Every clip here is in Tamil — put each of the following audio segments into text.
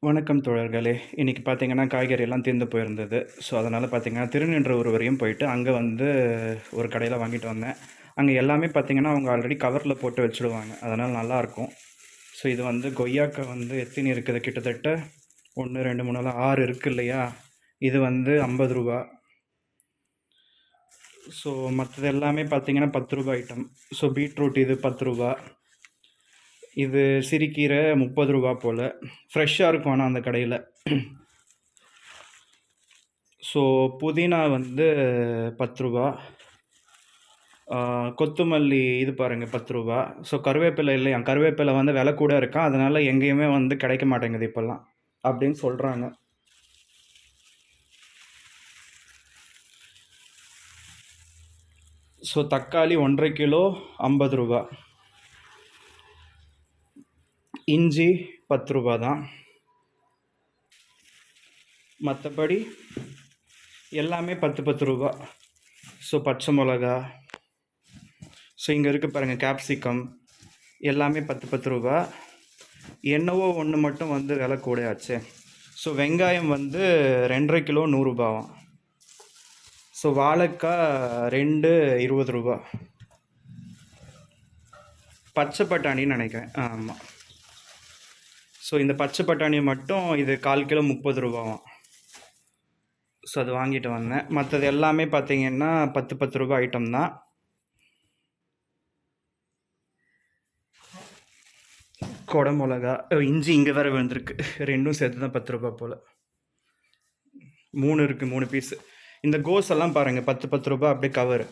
வணக்கம் தோழர்களே. இன்றைக்கி பார்த்தீங்கன்னா, காய்கறி எல்லாம் தீர்ந்து போயிருந்தது. ஸோ, அதனால் பார்த்தீங்கன்னா, திருநின்றவூர் வரையும் போயிட்டு, அங்கே வந்து ஒரு கடையில் வாங்கிட்டு வந்தேன். அங்கே எல்லாமே பார்த்தீங்கன்னா, அவங்க ஆல்ரெடி கவரில் போட்டு வச்சுடுவாங்க. அதனால் நல்லாயிருக்கும். ஸோ, இது வந்து கொய்யாக்காய் வந்து எத்தனை இருக்குது, கிட்டத்தட்ட 1, 2, 3, 4, 6 இருக்குது இல்லையா? இது வந்து ரூ. 50. ஸோ, மற்றது எல்லாமே பார்த்தீங்கன்னா ரூ. 10 ஐட்டம். ஸோ, பீட்ரூட் இது ரூ. 10. இது சிறுகீரை ரூ. 30 போல். ஃப்ரெஷ்ஷாக இருக்கும் ஆனால் அந்த கடையில். ஸோ புதினா வந்து ரூ. 10. கொத்தமல்லி இது பாருங்கள் ரூ. 10. ஸோ கருவேப்பிலை இல்லையா, கருவேப்பிலை வந்து விலை கூட இருக்கா, அதனால் எங்கேயுமே வந்து கிடைக்க மாட்டேங்குது இப்போல்லாம் அப்படின்னு சொல்கிறாங்க. ஸோ தக்காளி 1.5 கிலோ ரூ. 50. இஞ்சி ரூ. 10 தான். மற்றபடி எல்லாமே 10 ரூபா. ஸோ பச்சை மிளகா, ஸோ இங்கே இருக்குது பாருங்கள் கேப்சிகம், எல்லாமே 10 ரூபா. என்னவோ ஒன்று மட்டும் வந்து விலை கூடையாச்சு. ஸோ வெங்காயம் வந்து 2.5 கிலோ 100 ரூபாவாம். ஸோ வாழைக்காய் 2 20 ரூபா. பச்சை பட்டாணின்னு நினைக்கிறேன், ஆமாம். ஸோ இந்த பச்சை பட்டாணி மட்டும் இது 1/4 கிலோ 30 ரூபாவாம். ஸோ அது வாங்கிட்டு வந்தேன். மற்றது எல்லாமே பார்த்தீங்கன்னா 10 ரூபா ஐட்டம் தான். கொடை மிளகா, இஞ்சி இங்கே வேறு விழுந்திருக்கு, ரெண்டும் சேர்த்து தான் 10 ரூபா போல். 3 இருக்குது, 3 பீஸு. இந்த கோஸ் எல்லாம் பாருங்கள் 10 ரூபா அப்படியே கவரு.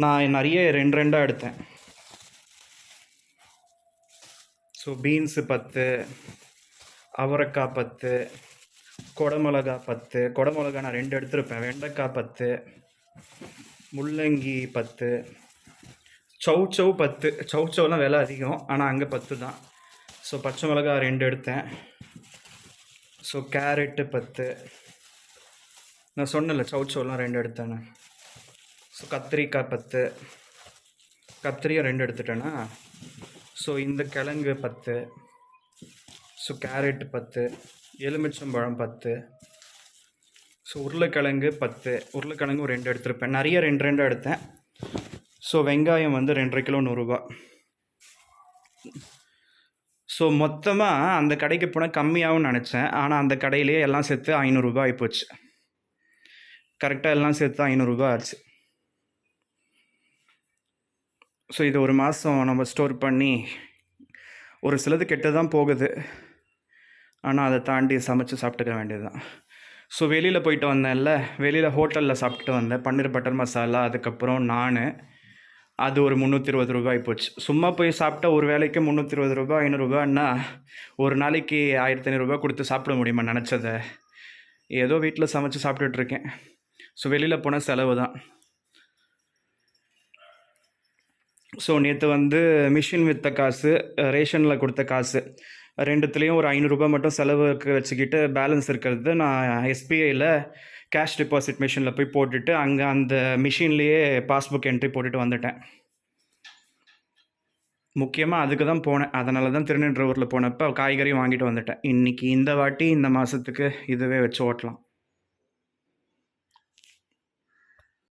நான் நிறைய 2 எடுத்தேன். ஸோ பீன்ஸு 10, அவரைக்காய் 10, கொடமிளகா 10. கொடமிளகா நான் 2 எடுத்துருப்பேன். வெண்டைக்காய் 10, முள்ளங்கி 10, சௌச்சௌ 10. சௌச்சௌலாம் விலை அதிகம், ஆனால் அங்கே 10 தான். ஸோ பச்சை மிளகா 2 எடுத்தேன். So carrot 10. நான் சொன்னல சௌச்சௌலாம் 2 எடுத்தேன்னு. ஸோ கத்திரிக்காய் 10. கத்திரியை 2 எடுத்துட்டேன்னா. ஸோ இந்த கிழங்கு 10. So carrot 10. எலுமிச்சம்பழம் 10. ஸோ உருளைக்கிழங்கு 10. உருளைக்கிழங்கு 2 எடுத்திருப்பேன். நிறைய 2 எடுத்தேன். ஸோ வெங்காயம் வந்து 2.5 கிலோ 100 ரூபா. ஸோ மொத்தமாக அந்த கடைக்கு போனால் கம்மியாகவும் நினச்சேன், ஆனால் அந்த கடையிலேயே எல்லாம் சேர்த்து 500 ரூபா ஆகிப்போச்சு. கரெக்டாக எல்லாம் சேர்த்து 500 ரூபா ஆச்சு. ஸோ இது ஒரு மாதம் நம்ம ஸ்டோர் பண்ணி, ஒரு சிலது கெட்டு தான் போகுது, ஆனால் அதை தாண்டி சமைச்சு சாப்பிட்டுக்க வேண்டியது தான். ஸோ வெளியில் போயிட்டு வந்தேன்ல, வெளியில் ஹோட்டலில் சாப்பிட்டு வந்தேன். பன்னீர் பட்டர் மசாலா, அதுக்கப்புறம் நான், அது ஒரு 320 ரூபாய் போச்சு. சும்மா போய் சாப்பிட்டா ஒரு வேலைக்கு 320 ரூபா 500 ரூபான்னா ஒரு நாளைக்கு 1500 ரூபா கொடுத்து சாப்பிட முடியுமா நினச்சதை? ஏதோ வீட்டில் சமைச்சு சாப்பிட்டுட்ருக்கேன். ஸோ வெளியில் போனால் செலவு தான். ஸோ நேற்று வந்து மிஷின் விற்ற காசு, ரேஷனில் கொடுத்த காசு, ரெண்டுத்துலேயும் ஒரு 500 ரூபா மட்டும் செலவுக்கு வச்சுக்கிட்டு பேலன்ஸ் இருக்கிறது நான் எஸ்பிஐயில் கேஷ் டெபாசிட் மிஷினில் போய் போட்டுட்டு அங்கே அந்த மிஷின்லேயே பாஸ்புக் என்ட்ரி போட்டுட்டு வந்துட்டேன். முக்கியமாக அதுக்கு தான் போனேன். அதனால தான் திருநின்றவூரில் போனப்போ காய்கறி வாங்கிட்டு வந்துட்டேன். இன்றைக்கி இந்த வாட்டி இந்த மாதத்துக்கு இதுவே வச்சு ஓட்டலாம்.